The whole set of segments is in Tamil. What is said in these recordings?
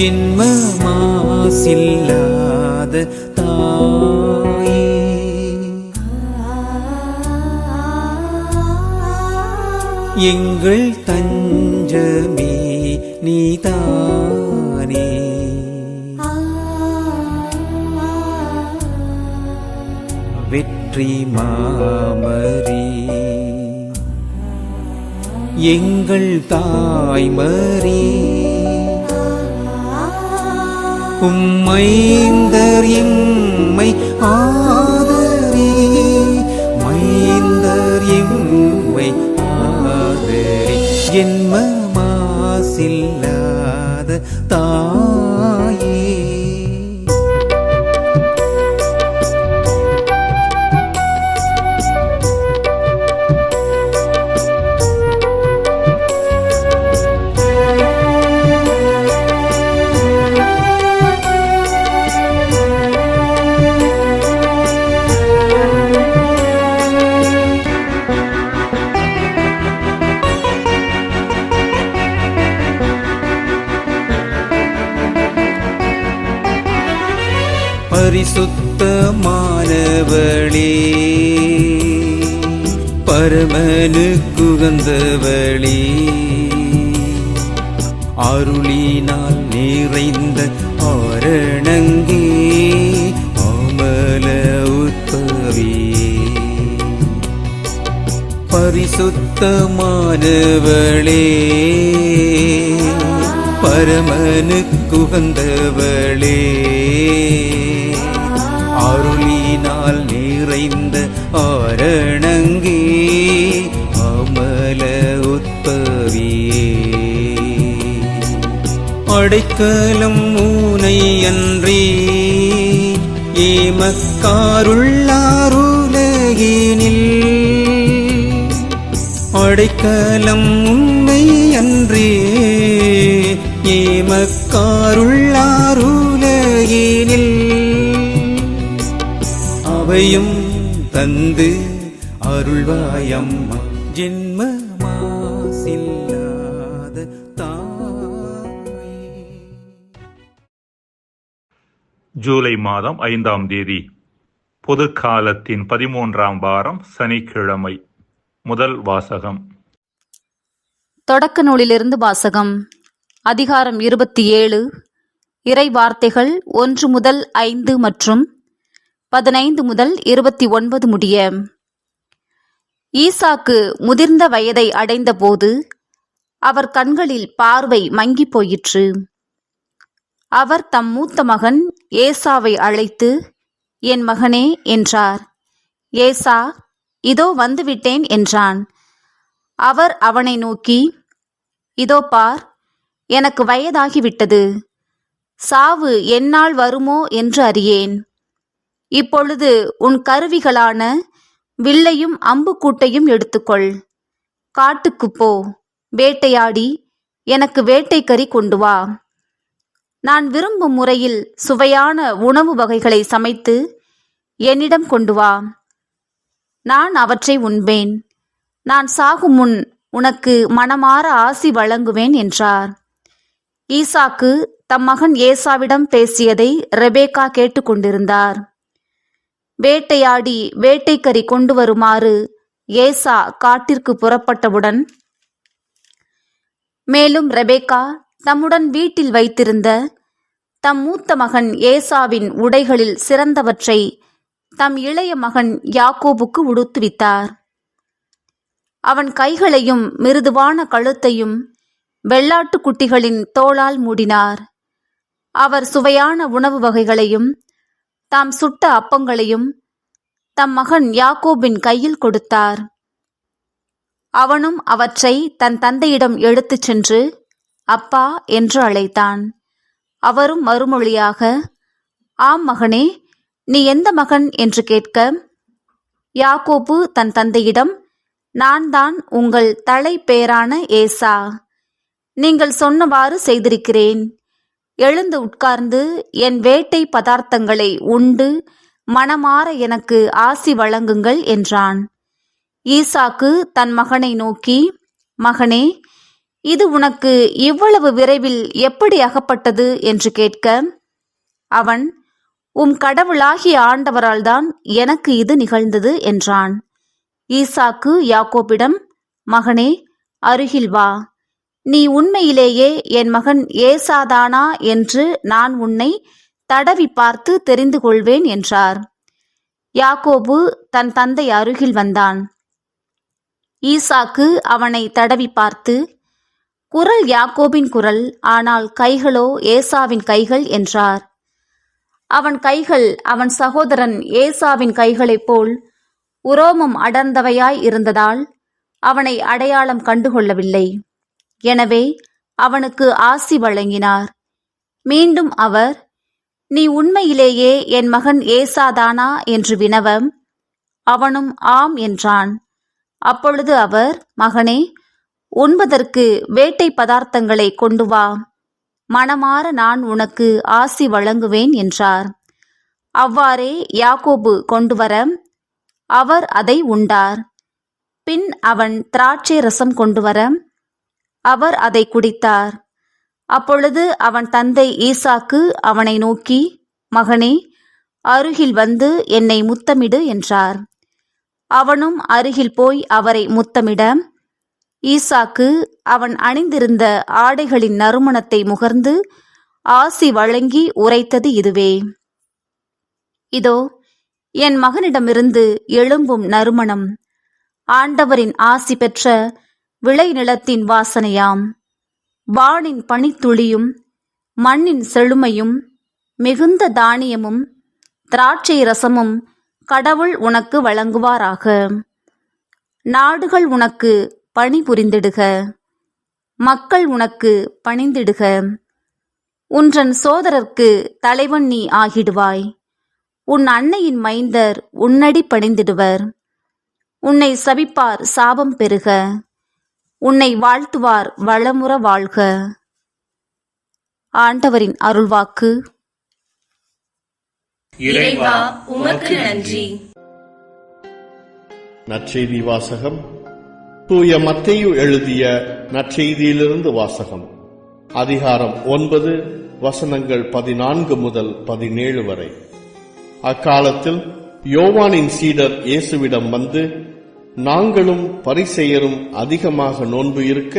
ஜென்ம மாசில்லாத தாயே, எங்கள் தஞ்சமே நீதானே. வெற்றி மாமரி எங்கள் தாய்மரி, உம்மைந்தர் எம்மை ஆதரி, மைந்தர் எம்மை ஆதரி. ஜென்ம மாசில்லாத தாயே, பரிசுத்தமானவளே, பரமனுக்குகந்தவளே, அருளினால் நிறைந்த ஆரணங்கே, அமல உற்பவியே. பரிசுத்தமானவளே, பரமனுக்குகந்தவளே, அருளினால் நிறைந்த ஆரணங்கே, அமல உற்பவியே. அடைக்கலம் ஊனை அன்றே, ஏமக்காருள்ளாருலகினில். அடைக்கலம் உன்னை அன்றே, ஏமக்காருள்ளாருலகினில். அவையும் தந்து அருள்வாயம்மா, ஜென்ம மாசில்லாத தாயே. ஜூலை மாதம் 5ஆம் தேதி, பொது காலத்தின் 13ஆம் வாரம், சனிக்கிழமை. முதல் வாசகம். தொடக்க நூலிலிருந்து வாசகம். அதிகாரம் 27, இறை வார்த்தைகள் 1 முதல் 5 மற்றும் 15 முதல் 29 முடிய. ஈசாக்கு முதிர்ந்த வயதை அடைந்தபோது அவர் கண்களில் பார்வை மங்கி போயிற்று. அவர் தம் மூத்த மகன் ஏசாவை அழைத்து, என் மகனே என்றார். ஏசா, இதோ வந்துவிட்டேன் என்றான். அவர் அவனை நோக்கி, இதோ பார், எனக்கு வயதாகிவிட்டது, சாவு எந்நாள் வருமோ என்று அறியேன். இப்பொழுது உன் கருவிகளான வில்லையும் அம்புக்கூட்டையும் எடுத்துக்கொள், காட்டுக்குப் போ, வேட்டையாடி எனக்கு வேட்டைக்கறி கொண்டு வா. நான் விரும்பும் முறையில் சுவையான உணவு வகைகளை சமைத்து என்னிடம் கொண்டு வா. நான் அவற்றை உண்பேன். நான் சாகும் முன் உனக்கு மனமார ஆசி வழங்குவேன் என்றார். ஈசாக்கு தம் மகன் ஏசாவிடம் பேசியதை ரெபேக்கா கேட்டுக்கொண்டிருந்தார். வேட்டையாடி வேட்டைக்கறி கொண்டு வருமாறு ஏசா காட்டிற்கு புறப்பட்டவுடன், மேலும் ரெபேக்கா தம்முடன் வீட்டில் வைத்திருந்த தம் மூத்த மகன் ஏசாவின் உடைகளில் சிறந்தவற்றை தம் இளைய மகன் யாக்கோபுக்கு உடுத்துவித்தார். அவன் கைகளையும் மிருதுவான கழுத்தையும் வெள்ளாட்டுக் குட்டிகளின் தோளால் மூடினார். அவர் சுவையான உணவு வகைகளையும் தாம் சுட்ட அப்பங்களையும் தம் மகன் யாக்கோபின் கையில் கொடுத்தார். அவனும் அவற்றை தன் தந்தையிடம் எடுத்துச் சென்று அப்பா என்று அழைத்தான். அவரும் மறுமொழியாக, ஆம் மகனே, நீ எந்த மகன் என்று கேட்க, யாக்கோபு தன் தந்தையிடம், நான் தான் உங்கள் தலைப்பேரான ஏசா. நீங்கள் சொன்னவாறு செய்திருக்கிறேன். எழுந்து உட்கார்ந்து என் வேட்டை பதார்த்தங்களை உண்டு மனமாற எனக்கு ஆசி வழங்குங்கள் என்றான். ஈசாக்கு தன் மகனை நோக்கி, மகனே, இது உனக்கு இவ்வளவு விரைவில் எப்படி அகப்பட்டது என்று கேட்க, அவன், உம் கடவுளாகிய ஆண்டவரால் தான் எனக்கு இது நிகழ்ந்தது என்றான். ஈசாக்கு யாக்கோபிடம், மகனே, அருகில் வா. நீ உண்மையிலேயே என் மகன் ஏசாதானா என்று நான் உன்னை தடவி பார்த்து தெரிந்து கொள்வேன் என்றார். யாக்கோபு தன் தந்தை அருகில் வந்தான். ஈசாக்கு அவனை தடவி பார்த்து, குரல் யாக்கோபின் குரல், ஆனால் கைகளோ ஏசாவின் கைகள் என்றார். அவன் கைகள் அவன் சகோதரன் ஏசாவின் கைகளைப் போல் உரோமம் அடர்ந்தவையாய் இருந்ததால் அவனை அடையாளம் கண்டுகொள்ளவில்லை. எனவே அவனுக்கு ஆசி வழங்கினார். மீண்டும் அவர், நீ உண்மையிலேயே என் மகன் ஏசாதானா என்று வினவ, அவனும் ஆம் என்றான். அப்பொழுது அவர், மகனே, உண்பதற்கு வேட்டை பதார்த்தங்களை கொண்டு வா, மனமாற நான் உனக்கு ஆசி வழங்குவேன் என்றார். அவ்வாறே யாக்கோபு கொண்டு வர அவர் அதை உண்டார். பின் அவன் திராட்சை ரசம் கொண்டு வர அவர் அதை குடித்தார். அப்பொழுது அவன் தந்தை ஈசாக்கு அவனை நோக்கி, மகனே, அருகில் வந்து என்னை முத்தமிடு என்றார். அவனும் அருகில் போய் அவரை முத்தமிட, ஈசாக்கு அவன் அணிந்திருந்த ஆடைகளின் நறுமணத்தை முகர்ந்து ஆசி வழங்கி உரைத்தது இதுவே: இதோ என் மகனிடமிருந்து எழும்பும் நறுமணம், ஆண்டவரின் ஆசி பெற்ற விளைநிலத்தின் வாசனையாம். வானின் பனித்துளியும் மண்ணின் செழுமையும் மிகுந்த தானியமும் திராட்சை ரசமும் கடவுள் உனக்கு வழங்குவாராக. நாடுகள் உனக்கு பணி புரிந்திடுக, மக்கள் உனக்கு பணிந்திடுக. உன்றன் சோதரர்க்கு தலைவன் நீ ஆகிடுவாய். உன் அன்னையின் மைந்தர் உன்னடி பணிந்திடுவர். உன்னை சபிப்பார் சாபம் பெறுக, உன்னை வாழ்த்துவார் வளமுற வாழ்க. ஆண்டவரின் அருள்வாக்கு. இறைவா, உமக்கு நன்றி. நற்செய்தி வாசகம். தூய மத்தேயு எழுதிய நற்செய்தியிலிருந்து வாசகம். அதிகாரம் 9, வசனங்கள் 14 முதல் 17 வரை. அக்காலத்தில் யோவானின் சீடர் இயேசுவிடம் வந்து, நாங்களும் பரிசேயரும் அதிகமாக நோன்பு இருக்க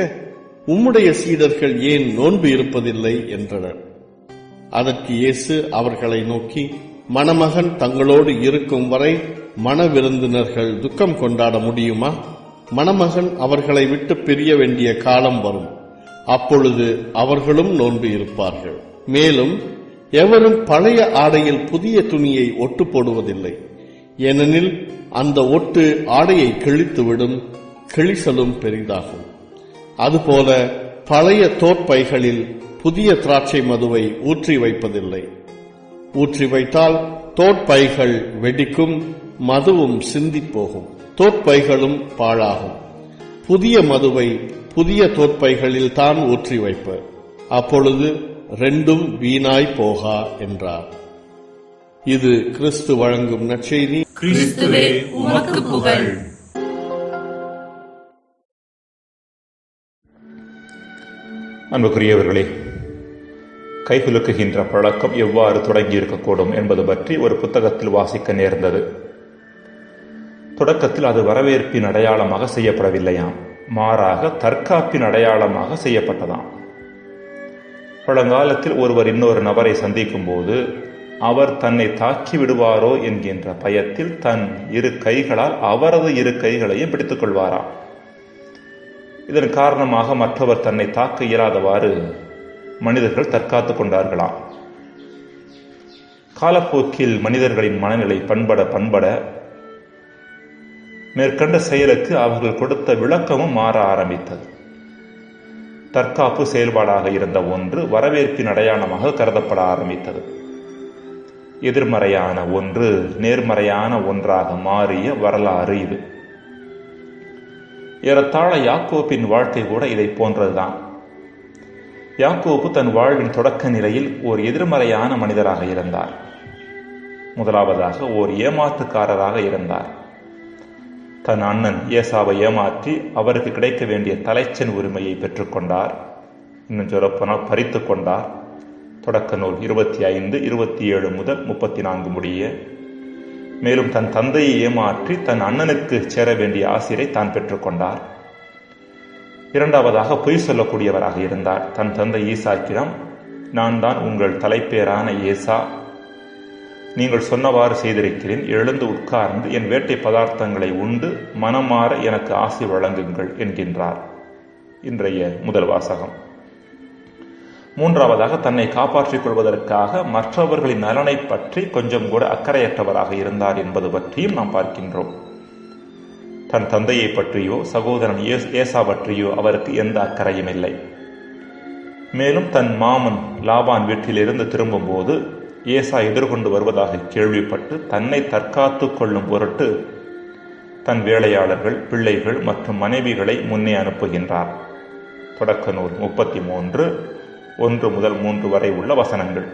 உம்முடைய சீடர்கள் ஏன் நோன்பு இருப்பதில்லை என்றனர். அதற்கு இயேசு அவர்களை நோக்கி, மணமகன் தங்களோடு இருக்கும் வரை மணவிருந்தினர்கள் துக்கம் கொண்டாட முடியுமா? மணமகன் அவர்களை விட்டு பிரிய வேண்டிய காலம் வரும். அப்பொழுது அவர்களும் நோன்பு இருப்பார்கள். மேலும் எவரும் பழைய ஆடையில் புதிய துணியை ஒட்டு போடுவதில்லை. ஏனெனில் அந்த ஒட்டு ஆடையை கிழித்துவிடும், கிழிசலும் பெரிதாகும். அதுபோல பழைய தோற்பைகளில் புதிய திராட்சை மதுவை ஊற்றி வைப்பதில்லை. ஊற்றி வைத்தால் தோற்பைகள் வெடிக்கும், மதுவும் சிந்தி போகும், தோற்பைகளும் பாழாகும். புதிய மதுவை புதிய தோற்பைகளில் தான் ஊற்றி வைப்பர். அப்பொழுது ரெண்டும் வீணாய் போகா என்றார். இது கிறிஸ்து வழங்கும் நற்செய்தி. கிறிஸ்துவே, உமக்கு புகழ். அன்புக்குரியவர்களே, கைகுலுக்குகின்ற பழக்கம் எவ்வாறு தொடங்கி இருக்கக்கூடும் என்பது பற்றி ஒரு புத்தகத்தில் வாசிக்க நேர்ந்தது. தொடக்கத்தில் அது வரவேற்பின் அடையாளமாக செய்யப்படவில்லையாம், மாறாக தற்காப்பின் அடையாளமாக செய்யப்பட்டதாம். பழங்காலத்தில் ஒருவர் இன்னொரு நபரை சந்திக்கும் போது அவர் தன்னை தாக்கி விடுவாரோ என்கின்ற பயத்தில் தன் இரு கைகளால் அவரது இரு கைகளையும் பிடித்துக் கொள்வாராம். இதன் காரணமாக மற்றவர் தன்னை தாக்க இயலாதவாறு மனிதர்கள் தற்காத்துக் கொண்டார்களாம். காலப்போக்கில் மனிதர்களின் மனநிலை பண்பட மேற்கண்ட செயலுக்கு அவர்கள் கொடுத்த விளக்கமும் மாற ஆரம்பித்தது. தற்காப்பு செயல்பாடாக இருந்த ஒன்று வரவேற்பின் அடையாளமாக கருதப்பட ஆரம்பித்தது. எதிர்மறையான ஒன்று நேர்மறையான ஒன்றாக மாறிய வரலாறு இது. ஏறத்தாழ யாக்கோபின் வாழ்க்கை கூட இதை போன்றதுதான். யாக்கோபு தன் வாழ்வின் தொடக்க நிலையில் ஓர் எதிர்மறையான மனிதராக இருந்தார். முதலாவதாக ஓர் ஏமாற்றுக்காரராக இருந்தார். தன் அண்ணன் ஏசாவை ஏமாற்றி அவருக்கு கிடைக்க வேண்டிய தலைச்சன் உரிமையை பெற்றுக்கொண்டார். இன்னும் சொல்லப்போனால் பறித்து கொண்டார். தொடக்க நூல் 25, 27 முதல் 34 முடிய. மேலும் தன் தந்தையை ஏமாற்றி தன் அண்ணனுக்கு சேர வேண்டிய ஆசிரை தான் பெற்றுக்கொண்டார். இரண்டாவதாக பொய் சொல்லக்கூடியவராக இருந்தார். தன் தந்தை ஈசாக்கிடம், நான் தான் உங்கள் தலைப்பேரான ஏசா, நீங்கள் சொன்னவாறு செய்திருக்கிறேன், எழுந்து உட்கார்ந்து என் வேட்டை பதார்த்தங்களை உண்டு மனமாற எனக்கு ஆசி வழங்குங்கள் என்கின்றார். இன்றைய முதல் வாசகம். மூன்றாவதாக தன்னை காப்பாற்றிக் கொள்வதற்காக மற்றவர்களின் நலனை பற்றி கொஞ்சம் கூட அக்கறையற்றவராக இருந்தார் என்பது பற்றியும் நாம் பார்க்கின்றோம். தன் தந்தையை பற்றியோ சகோதரன் ஏசா பற்றியோ அவருக்கு எந்த அக்கறையும் இல்லை. மேலும் தன் மாமன் லாபான் வீட்டிலிருந்து திரும்பும் போது ஏசா எதிர்கொண்டு வருவதாக கேள்விப்பட்டு தன்னை தற்காத்து கொள்ளும் பொருட்டு தன் வேலையாளர்கள், பிள்ளைகள் மற்றும் மனைவிகளை முன்னே அனுப்புகின்றார். தொடக்க நூல் 33, 1 முதல் 3 வரை உள்ள வசனங்கள்.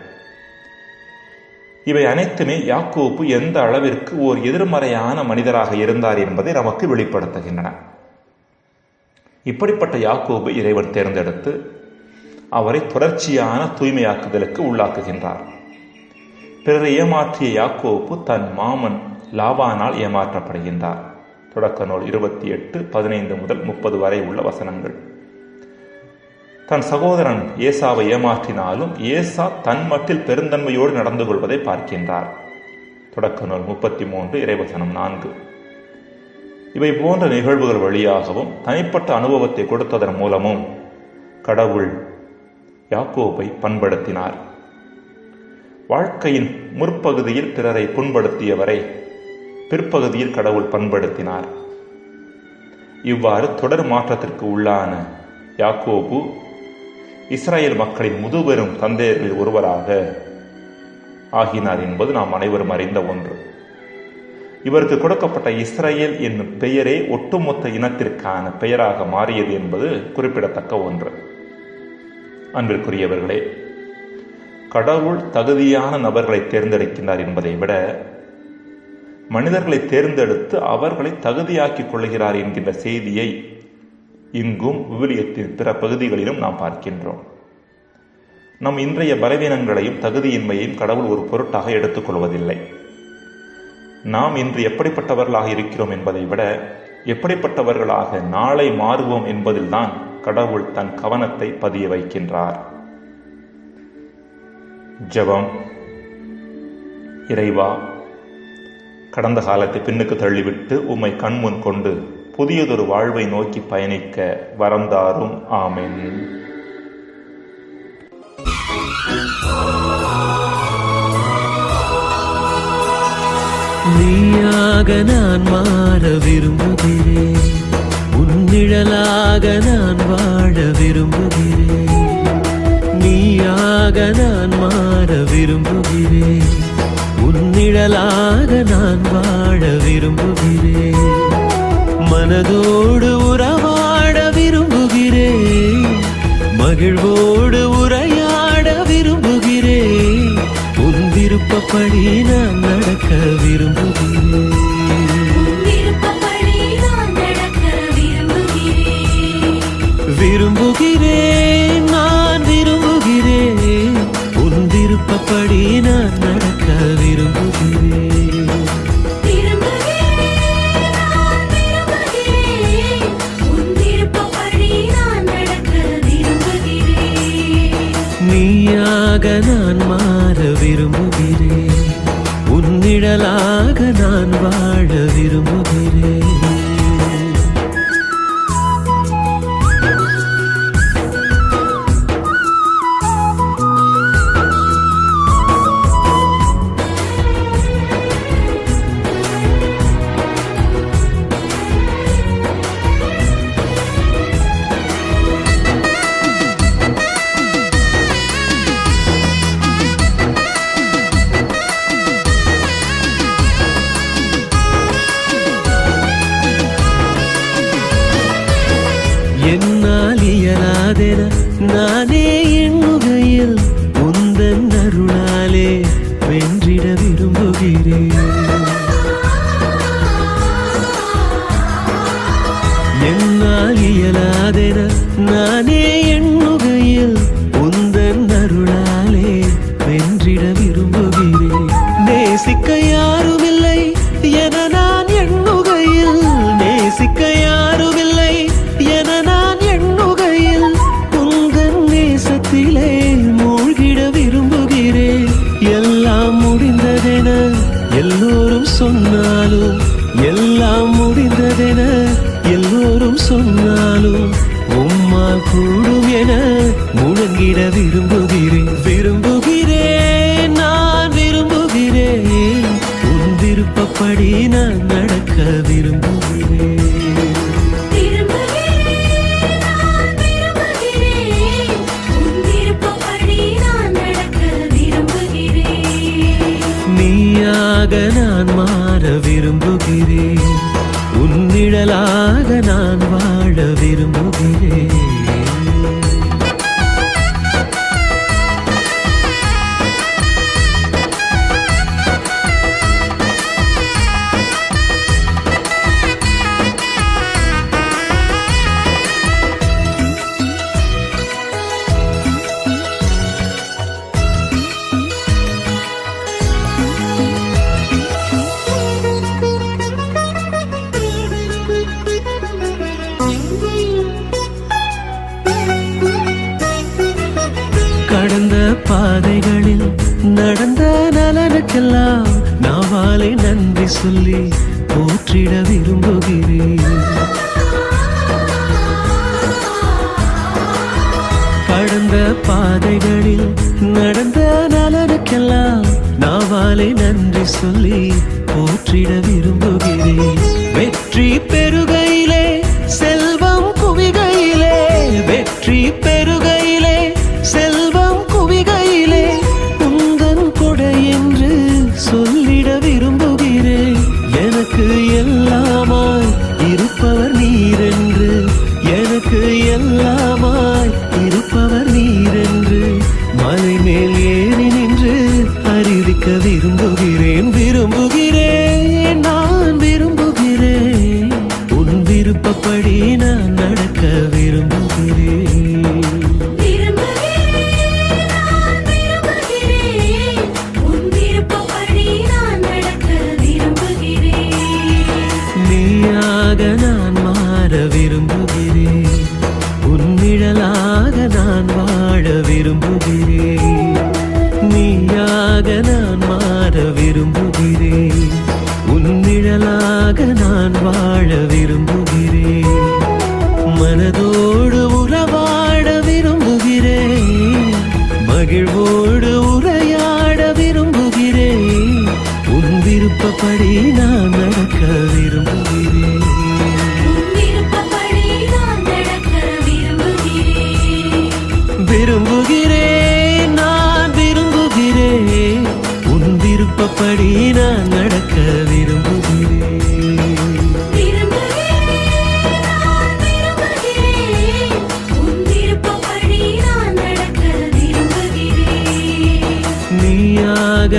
இவை அனைத்துமே யாக்கோபு எந்த அளவிற்கு ஓர் எதிர்மறையான மனிதராக இருந்தார் என்பதை நமக்கு வெளிப்படுத்துகின்றன. இப்படிப்பட்ட யாக்கோபு இறைவன் தேர்ந்தெடுத்து அவரை தொடர்ச்சியான தூய்மையாக்குதலுக்கு உள்ளாக்குகின்றார். பிறரை ஏமாற்றிய யாக்கோபு தன் மாமன் லாபானால் ஏமாற்றப்படுகின்றார். தொடக்க நூல் 28, 15 முதல் 30 வரை உள்ள வசனங்கள். தன் சகோதரன் ஏசாவை ஏமாற்றினாலும் ஏசா தன் மட்டில் பெருந்தன்மையோடு நடந்து கொள்வதை பார்க்கின்றார். தொடக்க நூல் 33, இறைவசனம் 4. இவை போன்ற நிகழ்வுகள் வழியாகவும் தனிப்பட்ட அனுபவத்தை கொடுத்ததன் மூலமும் கடவுள் யாக்கோபை பண்படுத்தினார். வாழ்க்கையின் முற்பகுதியில் பிறரை புண்படுத்தியவரை பிற்பகுதியில் கடவுள் பண்படுத்தினார். இவ்வாறு தொடர் மாற்றத்திற்கு உள்ளான யாக்கோபு இஸ்ரேல் மக்களின் முதுபெரும் தந்தையர்களில் ஒருவராக ஆகினார் என்பது நாம் அனைவரும் அறிந்த ஒன்று. இவருக்கு கொடுக்கப்பட்ட இஸ்ரேல் என்னும் பெயரே ஒட்டுமொத்த இனத்திற்கான பெயராக மாறியது என்பது குறிப்பிடத்தக்க ஒன்று. அன்பிற்குரியவர்களே, கடவுள் தகுதியான நபர்களை தேர்ந்தெடுக்கின்றார் என்பதை விட மனிதர்களை தேர்ந்தெடுத்து அவர்களை தகுதியாக்கிக் கொள்கிறார் என்கின்ற செய்தியை இங்கும் விவிலியத்தின் பிற பகுதிகளிலும் நாம் பார்க்கின்றோம். நம் இன்றைய பலவீனங்களையும் தகுதியின்மையையும் கடவுள் ஒரு பொருட்டாக எடுத்துக்கொள்வதில்லை. நாம் இன்று எப்படிப்பட்டவர்களாக இருக்கிறோம் என்பதை விட எப்படிப்பட்டவர்களாக நாளை மாறுவோம் என்பதில்தான் கடவுள் தன் கவனத்தை பதிய வைக்கின்றார். ஜெபம். இறைவா, கடந்த காலத்தை பின்னுக்கு தள்ளிவிட்டு உம்மை கண்முன் கொண்டு புதியதொரு வாழ்வை நோக்கி பயணிக்க வரந்தாரும். ஆமென். நீயாக நான் மாற விரும்புகிறேன், உன்னிழலாக நான் வாழ விரும்புகிறேன். நீயாக நான் மாற விரும்புகிறேன், உன்னிழலாக நான் வாழ விரும்புகிறேன். மனதோடு உறவாட விரும்புகிறேன், மகிழ்வோடு உரையாட விரும்புகிறேன். உன் விருப்பப்படி நான் நடக்க விரும்புகிறேன். விரும்புகிறேன், நான் விரும்புகிறேன். உன் விருப்பப்படி நான் நடக்க விரும்புகிறேன். நீயாக நான் மாற விரும்புகிறேன், உன்னிழலாக நான் வாழ விரும்புகிறேன். என்னால் இயலாதென நானே எண்ணுகையில் உந்தன் அருளாலே வென்றிட விரும்புகிறேன். இயலாதென நானே எண்ணுகையில் உந்தன் அருளாலே வென்றிட விரும்புகிறேன். நேசிக்க யாருமில்லை என நான் எண்ணுகையில், நேசிக்க யாருமில்லை என நான் எண்ணுகையில் உந்தன் நேசத்திலே மூழ்கிட விரும்புகிறேன். எல்லாம் முடிந்ததென எல்லோரும் சொன்னாலும், எல்லாம் முடிந்ததென எல்லோரும் சொன்னாலும் உம்மால் கூடும் என முழங்கிட விரும்புகிறேன். விரும்புகிறேன், நான் விரும்புகிறேன், உன் விருப்பப்படி நான் நடக்க விரும்புகிறேன். நீயாக நான் மாற விரும்புகிறேன், உன் நிழலாக நான் வாழ விரும்புகிறேன். கடந்த பாதைகளில் நடந்த நலனுக்கெல்லாம் நாவாலை நன்றி சொல்லி போற்றிட விரும்புகிறேன். கடந்த பாதைகளில் நடந்த நலனுக்கெல்லாம் நாவாலை நன்றி சொல்லி போற்றிட விரும்புகிறேன். வெற்றி பெருகையிலே செல்வம் குவிகையிலே, வெற்றி பெருகையிலே செல்வம் குவிகையிலே உந்தன் கொடை என்று சொல்லிட விரும்புகிறேன். எனக்கு எல்லாமாய் இருப்பவர் நீரென்று, எனக்கு எல்லாமாய் இருப்பவர் நீரென்று மலை மேல் ஏறி நின்று அறிவிக்க விரும்புகிறேன். விரும்புகிறேன், நான் விரும்புகிறேன், உன் விருப்பப்படி நான் நடக்க விரும்புகிறேன். நீயாக நான் மாற விரும்புகிறேன், உன் நிழலாக நான் வாழ விரும்புகிறேன். நீயாக நான் மாற விரும்புகிறேன், உன் நிழலாக நான் வாழ விரும்புகிறேன். மனதோடு உறவாட விரும்புகிறேன், மகிழ்வோடு உரையாட விரும்புகிறேன். உன் விருப்பப்படி நான் நடக்க விரும்புகிறேன். விரும்புகிறேன், நான் விரும்புகிறேன், உன் விருப்பப்படி நான் நடக்க விரும்புகிறேன். நீயாக